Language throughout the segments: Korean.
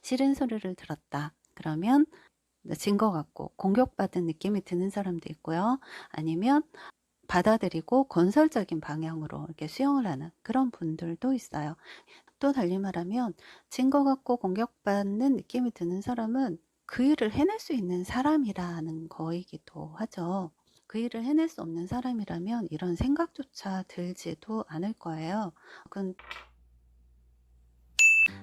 싫은 소리를 들었다. 그러면 진 것 같고 공격받은 느낌이 드는 사람도 있고요. 아니면 받아들이고 건설적인 방향으로 이렇게 수용을 하는 그런 분들도 있어요. 또 달리 말하면 진 것 같고 공격받는 느낌이 드는 사람은 그 일을 해낼 수 있는 사람이라는 거이기도 하죠. 그 일을 해낼 수 없는 사람이라면 이런 생각조차 들지도 않을 거예요. 그건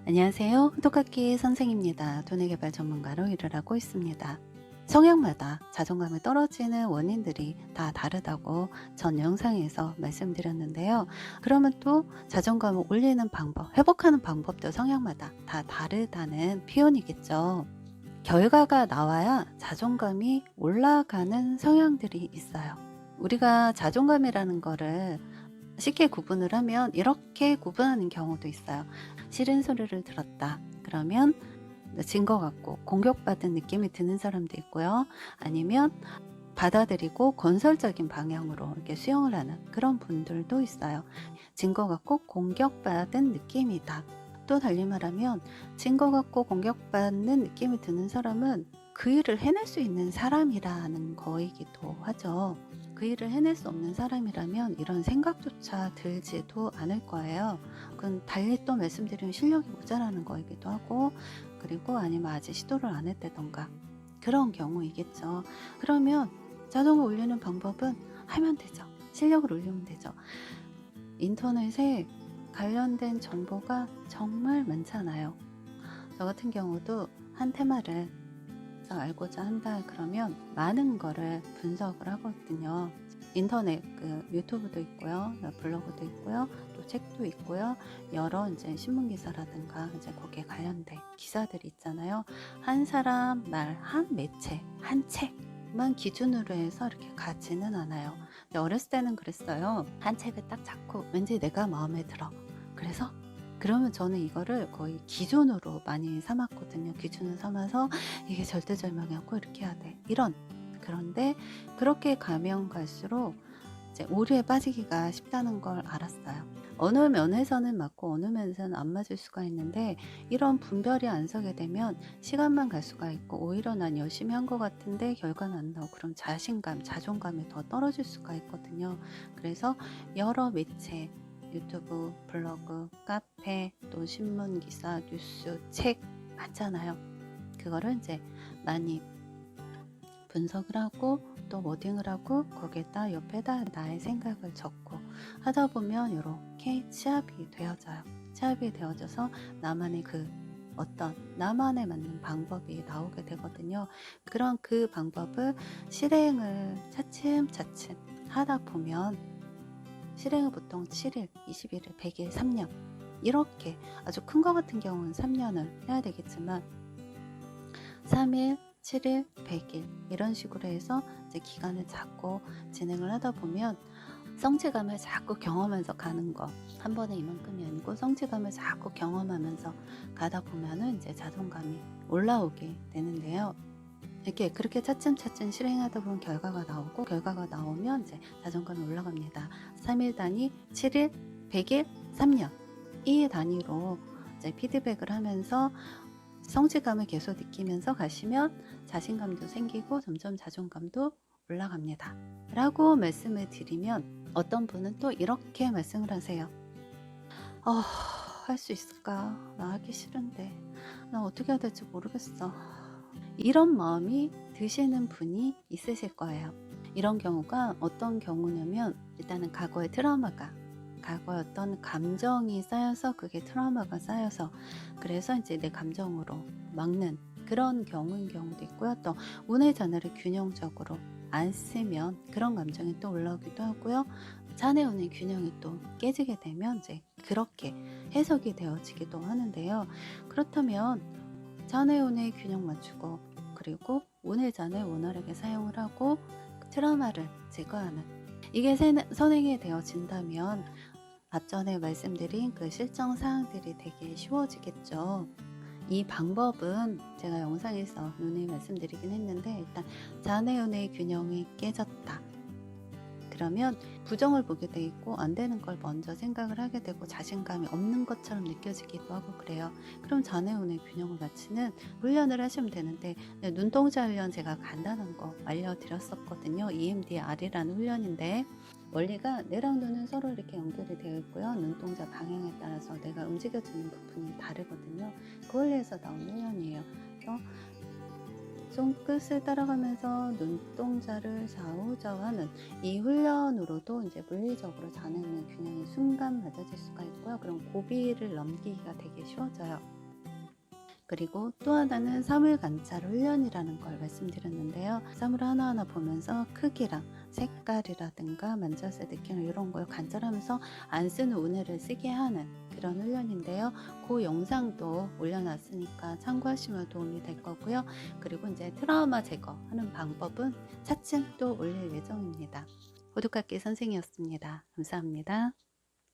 안녕하세요. 호떡학기 선생입니다. 두뇌개발 전문가로 일을 하고 있습니다. 성향마다 자존감이 떨어지는 원인들이 다 다르다고 전 영상에서 말씀드렸는데요. 그러면 또 자존감을 올리는 방법, 회복하는 방법도 성향마다 다 다르다는 표현이겠죠. 결과가 나와야 자존감이 올라가는 성향들이 있어요. 우리가 자존감이라는 거를 쉽게 구분을 하면 이렇게 구분하는 경우도 있어요. 싫은 소리를 들었다. 그러면 진 것 같고 공격받은 느낌이 드는 사람도 있고요. 아니면 받아들이고 건설적인 방향으로 이렇게 수용을 하는 그런 분들도 있어요. 진 것 같고 공격받은 느낌이다. 또 달리 말하면 진 것 같고 공격받는 느낌이 드는 사람은 그 일을 해낼 수 있는 사람이라는 거이기도 하죠. 그 일을 해낼 수 없는 사람이라면 이런 생각조차 들지도 않을 거예요. 그건 달리 또 말씀드리면 실력이 모자라는 거이기도 하고, 그리고 아니면 아직 시도를 안 했다던가 그런 경우이겠죠. 그러면 자존감 올리는 방법은 하면 되죠. 실력을 올리면 되죠. 인터넷에 관련된 정보가 정말 많잖아요. 저 같은 경우도 한 테마를 알고자 한다 그러면 많은 거를 분석을 하거든요. 인터넷 유튜브도 있고요, 블로그도 있고요, 또 책도 있고요, 여러 이제 신문 기사라든가 이제 거기에 관련된 기사들이 있잖아요. 한 사람 말, 한 매체, 한 책만 기준으로 해서 이렇게 가지는 않아요. 근데 어렸을 때는 그랬어요. 한 책을 딱 잡고 왠지 내가 마음에 들어. 그래서 그러면 저는 이거를 거의 기준으로 많이 삼았거든요. 기준을 삼아서 이게 절대절명이었고 이렇게 해야 돼. 이런. 그런데 그렇게 가면 갈수록 이제 오류에 빠지기가 쉽다는 걸 알았어요. 어느 면에서는 맞고 어느 면에서는 안 맞을 수가 있는데 이런 분별이 안 서게 되면 시간만 갈 수가 있고 오히려 난 열심히 한 것 같은데 결과는 안 나오고 그럼 자신감, 자존감이 더 떨어질 수가 있거든요. 그래서 여러 매체, 유튜브, 블로그, 카페, 또 신문 기사, 뉴스, 책 많잖아요. 그거를 이제 많이 분석을 하고 또 워딩을 하고 거기에다 옆에다 나의 생각을 적고 하다 보면 이렇게 취합이 되어져요. 취합이 되어져서 나만의 나만에 맞는 방법이 나오게 되거든요. 그런 그 방법을 실행을 차츰차츰 하다 보면 실행을 보통 7일, 21일, 100일, 3년 이렇게 아주 큰 거 같은 경우는 3년을 해야 되겠지만 3일, 7일, 100일 이런 식으로 해서 이제 기간을 잡고 진행을 하다 보면 성취감을 자꾸 경험하면서 가는 거, 한 번에 이만큼이 아니고 성취감을 자꾸 경험하면서 가다 보면은 이제 자존감이 올라오게 되는데요. 이렇게 그렇게 차츰차츰 실행하다 보면 결과가 나오고 결과가 나오면 이제 자존감이 올라갑니다. 3일 단위, 7일, 100일, 3년 이 단위로 이제 피드백을 하면서 성취감을 계속 느끼면서 가시면 자신감도 생기고 점점 자존감도 올라갑니다. 라고 말씀을 드리면 어떤 분은 또 이렇게 말씀을 하세요. 할 수 있을까? 나 하기 싫은데. 나 어떻게 해야 될지 모르겠어. 이런 마음이 드시는 분이 있으실 거예요. 이런 경우가 어떤 경우냐면 일단은 과거의 어떤 감정이 쌓여서 그게 트라우마가 쌓여서 그래서 이제 내 감정으로 막는 그런 경우인 경우도 있고요. 또 운의 자녀를 균형적으로 안 쓰면 그런 감정이 또 올라오기도 하고요. 자네 운의 균형이 또 깨지게 되면 이제 그렇게 해석이 되어지기도 하는데요. 그렇다면 자네 운의 균형 맞추고 그리고 운의 잔을 원활하게 사용을 하고 트라우마를 제거하는 이게 선행이 되어진다면 앞전에 말씀드린 그 실정 사항들이 되게 쉬워지겠죠. 이 방법은 제가 영상에서 누누이 말씀드리긴 했는데 일단 자네운의 균형이 깨졌다. 이러면 부정을 보게 돼 있고 안 되는 걸 먼저 생각을 하게 되고 자신감이 없는 것처럼 느껴지기도 하고 그래요. 그럼 좌뇌우뇌 균형을 맞추는 훈련을 하시면 되는데 네, 눈동자 훈련 제가 간단한 거 알려드렸었거든요. EMDR이라는 훈련인데 원리가 뇌랑 눈은 서로 이렇게 연결이 되어 있고요. 눈동자 방향에 따라서 뇌가 움직여지는 부분이 다르거든요. 그 원리에서 나온 훈련이에요. 그래서 손끝을 따라가면서 눈동자를 좌우좌우하는 이 훈련으로도 이제 물리적으로 좌뇌우뇌 균형이 순간 맞아질 수가 있고요. 그럼 고비를 넘기기가 되게 쉬워져요. 그리고 또 하나는 사물 관찰 훈련이라는 걸 말씀드렸는데요. 사물 하나하나 보면서 크기랑 색깔이라든가 만졌을 때 느끼는 이런 걸 관찰하면서 안 쓰는 우뇌를 쓰게 하는 그런 훈련인데요. 그 영상도 올려놨으니까 참고하시면 도움이 될 거고요. 그리고 이제 트라우마 제거하는 방법은 차츰 또 올릴 예정입니다. 호두깎이 선생이었습니다. 감사합니다.